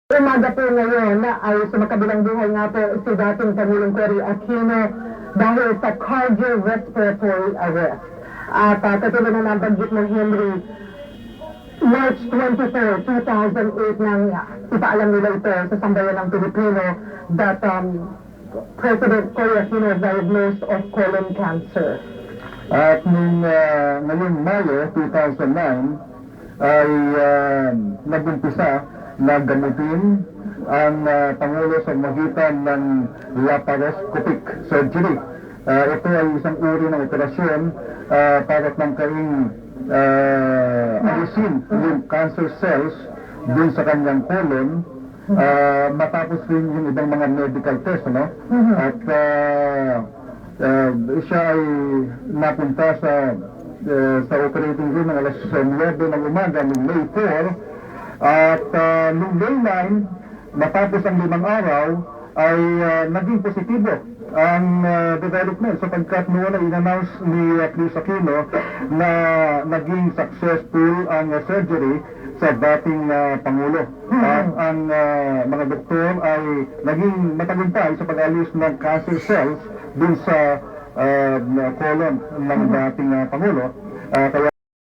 Umaga po ngayon ay sa makabilang buhay nga po si dating Pangulong Cory Aquino dahil sa cardiorespiratory arrest. At katulad na nabanggit ng Henry, March 24, 2008 nang ipaalam nila ito sa sambayan ng Pilipino that President Cory Aquino was diagnosed of colon cancer. At ngayong Mayo 2009 ay nagumpisa na gamutin ang Pangulo sa magitan ng laparoscopic surgery. Ito ay isang uri ng operasyon para tangkaing alisin yung cancer cells dun sa kanyang colon, matapos rin yung ibang mga medical test, no? At siya ay napunta sa operating room ng alas 9 ng umaga ng May 4. At noong May 9, matapos ang 5 araw, ay naging positibo ang development sapagkat noon ay in-announce ni Chris Aquino na naging successful ang surgery sa dating Pangulo. At ang mga doktor ay naging matagumpay sa pag-alis ng cancer cells dun sa colon ng dating Pangulo. Kaya